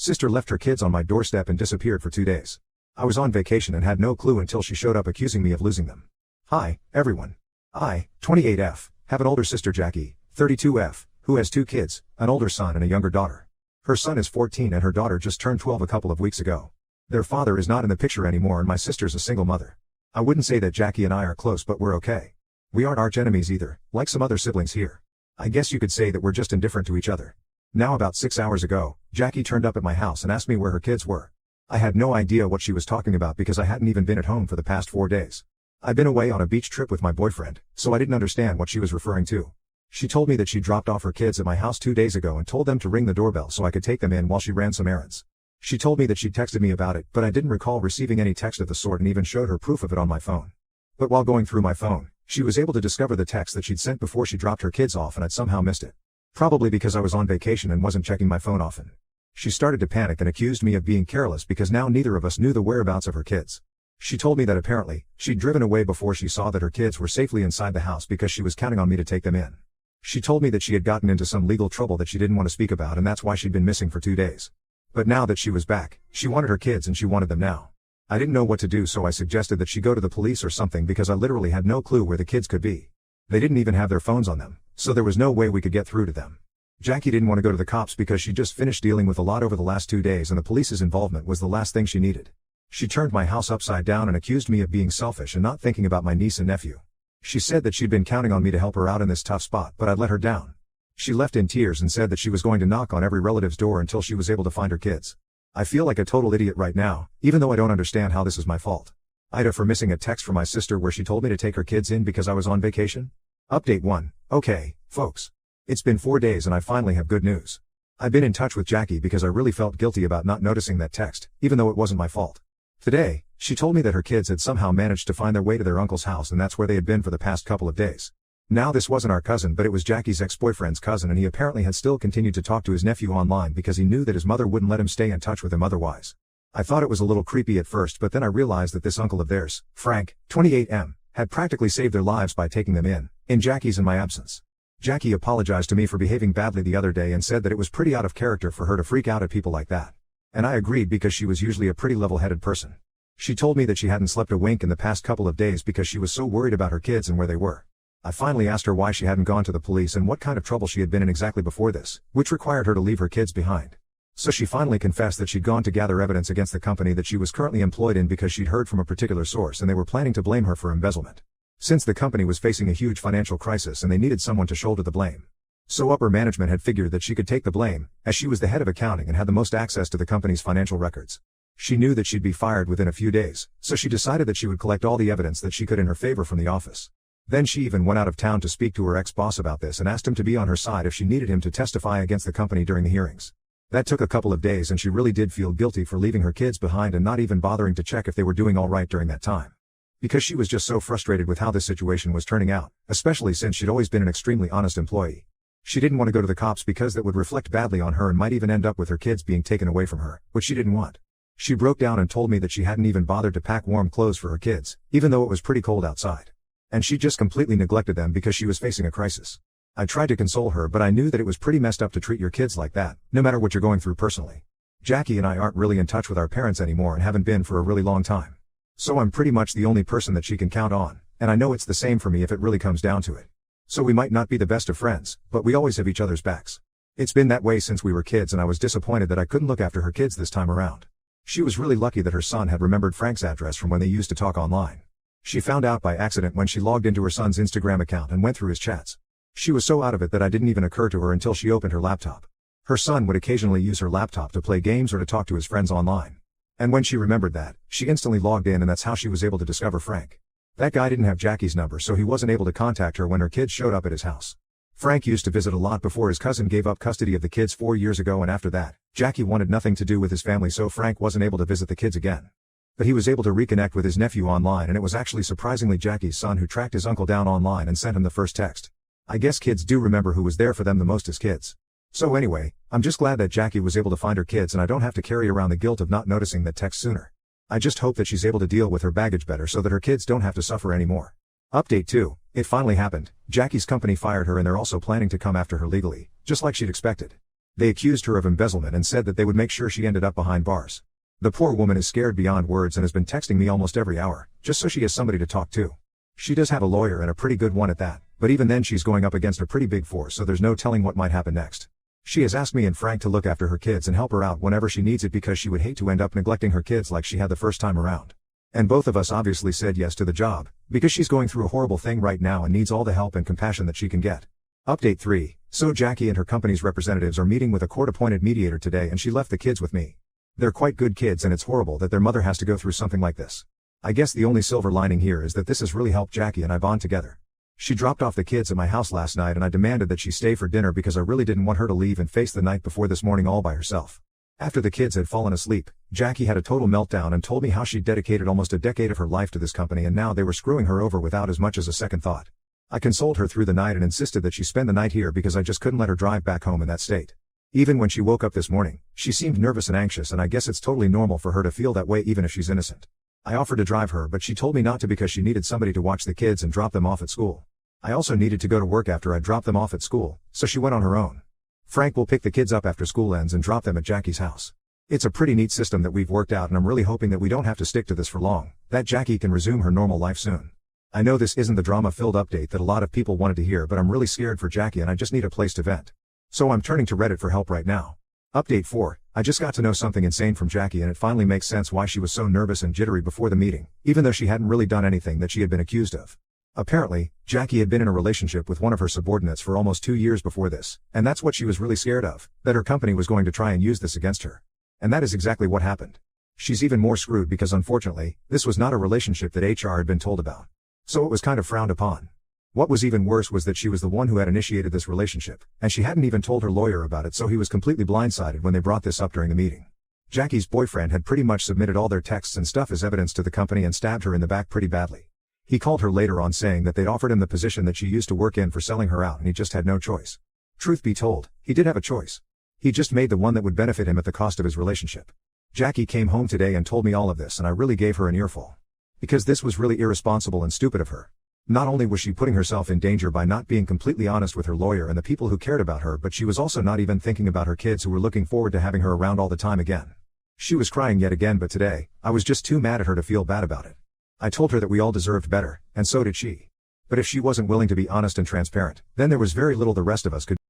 Sister left her kids on my doorstep and disappeared for 2 days. I was on vacation and had no clue until she showed up accusing me of losing them. Hi, everyone. I, 28F, have an older sister Jackie, 32F, who has 2 kids, an older son and a younger daughter. Her son is 14 and her daughter just turned 12 a couple of weeks ago. Their father is not in the picture anymore and my sister's a single mother. I wouldn't say that Jackie and I are close, but we're okay. We aren't arch enemies either, like some other siblings here. I guess you could say that we're just indifferent to each other. Now about 6 hours ago, Jackie turned up at my house and asked me where her kids were. I had no idea what she was talking about because I hadn't even been at home for the past 4 days. I'd been away on a beach trip with my boyfriend, so I didn't understand what she was referring to. She told me that she dropped off her kids at my house 2 days ago and told them to ring the doorbell so I could take them in while she ran some errands. She told me that she'd texted me about it, but I didn't recall receiving any text of the sort and even showed her proof of it on my phone. But while going through my phone, she was able to discover the text that she'd sent before she dropped her kids off and I'd somehow missed it. Probably because I was on vacation and wasn't checking my phone often. She started to panic and accused me of being careless because now neither of us knew the whereabouts of her kids. She told me that apparently, she'd driven away before she saw that her kids were safely inside the house because she was counting on me to take them in. She told me that she had gotten into some legal trouble that she didn't want to speak about and that's why she'd been missing for 2 days. But now that she was back, she wanted her kids and she wanted them now. I didn't know what to do, so I suggested that she go to the police or something because I literally had no clue where the kids could be. They didn't even have their phones on them, so there was no way we could get through to them. Jackie didn't want to go to the cops because she just finished dealing with a lot over the last 2 days and the police's involvement was the last thing she needed. She turned my house upside down and accused me of being selfish and not thinking about my niece and nephew. She said that she'd been counting on me to help her out in this tough spot, but I'd let her down. She left in tears and said that she was going to knock on every relative's door until she was able to find her kids. I feel like a total idiot right now, even though I don't understand how this is my fault. Ida for missing a text from my sister where she told me to take her kids in because I was on vacation. Update 1. Okay, folks. It's been 4 days and I finally have good news. I've been in touch with Jackie because I really felt guilty about not noticing that text, even though it wasn't my fault. Today, she told me that her kids had somehow managed to find their way to their uncle's house and that's where they had been for the past couple of days. Now this wasn't our cousin, but it was Jackie's ex-boyfriend's cousin, and he apparently had still continued to talk to his nephew online because he knew that his mother wouldn't let him stay in touch with him otherwise. I thought it was a little creepy at first, but then I realized that this uncle of theirs, Frank, 28M, had practically saved their lives by taking them in Jackie's and my absence. Jackie apologized to me for behaving badly the other day and said that it was pretty out of character for her to freak out at people like that. And I agreed because she was usually a pretty level-headed person. She told me that she hadn't slept a wink in the past couple of days because she was so worried about her kids and where they were. I finally asked her why she hadn't gone to the police and what kind of trouble she had been in exactly before this, which required her to leave her kids behind. So she finally confessed that she'd gone to gather evidence against the company that she was currently employed in because she'd heard from a particular source and they were planning to blame her for embezzlement. Since the company was facing a huge financial crisis and they needed someone to shoulder the blame. So upper management had figured that she could take the blame, as she was the head of accounting and had the most access to the company's financial records. She knew that she'd be fired within a few days, so she decided that she would collect all the evidence that she could in her favor from the office. Then she even went out of town to speak to her ex-boss about this and asked him to be on her side if she needed him to testify against the company during the hearings. That took a couple of days and she really did feel guilty for leaving her kids behind and not even bothering to check if they were doing all right during that time. Because she was just so frustrated with how this situation was turning out, especially since she'd always been an extremely honest employee. She didn't want to go to the cops because that would reflect badly on her and might even end up with her kids being taken away from her, which she didn't want. She broke down and told me that she hadn't even bothered to pack warm clothes for her kids, even though it was pretty cold outside. And she just completely neglected them because she was facing a crisis. I tried to console her, but I knew that it was pretty messed up to treat your kids like that, no matter what you're going through personally. Jackie and I aren't really in touch with our parents anymore and haven't been for a really long time. So I'm pretty much the only person that she can count on, and I know it's the same for me if it really comes down to it. So we might not be the best of friends, but we always have each other's backs. It's been that way since we were kids and I was disappointed that I couldn't look after her kids this time around. She was really lucky that her son had remembered Frank's address from when they used to talk online. She found out by accident when she logged into her son's Instagram account and went through his chats. She was so out of it that I didn't even occur to her until she opened her laptop. Her son would occasionally use her laptop to play games or to talk to his friends online. And when she remembered that, she instantly logged in and that's how she was able to discover Frank. That guy didn't have Jackie's number, so he wasn't able to contact her when her kids showed up at his house. Frank used to visit a lot before his cousin gave up custody of the kids 4 years ago, and after that, Jackie wanted nothing to do with his family, so Frank wasn't able to visit the kids again. But he was able to reconnect with his nephew online, and it was actually surprisingly Jackie's son who tracked his uncle down online and sent him the first text. I guess kids do remember who was there for them the most as kids. So anyway, I'm just glad that Jackie was able to find her kids and I don't have to carry around the guilt of not noticing that text sooner. I just hope that she's able to deal with her baggage better so that her kids don't have to suffer anymore. Update 2. It finally happened. Jackie's company fired her and they're also planning to come after her legally, just like she'd expected. They accused her of embezzlement and said that they would make sure she ended up behind bars. The poor woman is scared beyond words and has been texting me almost every hour, just so she has somebody to talk to. She does have a lawyer and a pretty good one at that, but even then she's going up against a pretty big force, so there's no telling what might happen next. She has asked me and Frank to look after her kids and help her out whenever she needs it because she would hate to end up neglecting her kids like she had the first time around. And both of us obviously said yes to the job, because she's going through a horrible thing right now and needs all the help and compassion that she can get. Update 3. So Jackie and her company's representatives are meeting with a court-appointed mediator today and she left the kids with me. They're quite good kids and it's horrible that their mother has to go through something like this. I guess the only silver lining here is that this has really helped Jackie and I bond together. She dropped off the kids at my house last night and I demanded that she stay for dinner because I really didn't want her to leave and face the night before this morning all by herself. After the kids had fallen asleep, Jackie had a total meltdown and told me how she'd dedicated almost a decade of her life to this company and now they were screwing her over without as much as a second thought. I consoled her through the night and insisted that she spend the night here because I just couldn't let her drive back home in that state. Even when she woke up this morning, she seemed nervous and anxious and I guess it's totally normal for her to feel that way even if she's innocent. I offered to drive her but she told me not to because she needed somebody to watch the kids and drop them off at school. I also needed to go to work after I dropped them off at school, so she went on her own. Frank will pick the kids up after school ends and drop them at Jackie's house. It's a pretty neat system that we've worked out and I'm really hoping that we don't have to stick to this for long, that Jackie can resume her normal life soon. I know this isn't the drama-filled update that a lot of people wanted to hear but I'm really scared for Jackie and I just need a place to vent. So I'm turning to Reddit for help right now. Update 4. I just got to know something insane from Jackie and it finally makes sense why she was so nervous and jittery before the meeting, even though she hadn't really done anything that she had been accused of. Apparently, Jackie had been in a relationship with one of her subordinates for almost 2 years before this, and that's what she was really scared of, that her company was going to try and use this against her. And that is exactly what happened. She's even more screwed because unfortunately, this was not a relationship that HR had been told about. So it was kind of frowned upon. What was even worse was that she was the one who had initiated this relationship, and she hadn't even told her lawyer about it, so he was completely blindsided when they brought this up during the meeting. Jackie's boyfriend had pretty much submitted all their texts and stuff as evidence to the company and stabbed her in the back pretty badly. He called her later on saying that they'd offered him the position that she used to work in for selling her out and he just had no choice. Truth be told, he did have a choice. He just made the one that would benefit him at the cost of his relationship. Jackie came home today and told me all of this and I really gave her an earful. Because this was really irresponsible and stupid of her. Not only was she putting herself in danger by not being completely honest with her lawyer and the people who cared about her, but she was also not even thinking about her kids who were looking forward to having her around all the time again. She was crying yet again, but today, I was just too mad at her to feel bad about it. I told her that we all deserved better, and so did she. But if she wasn't willing to be honest and transparent, then there was very little the rest of us could do.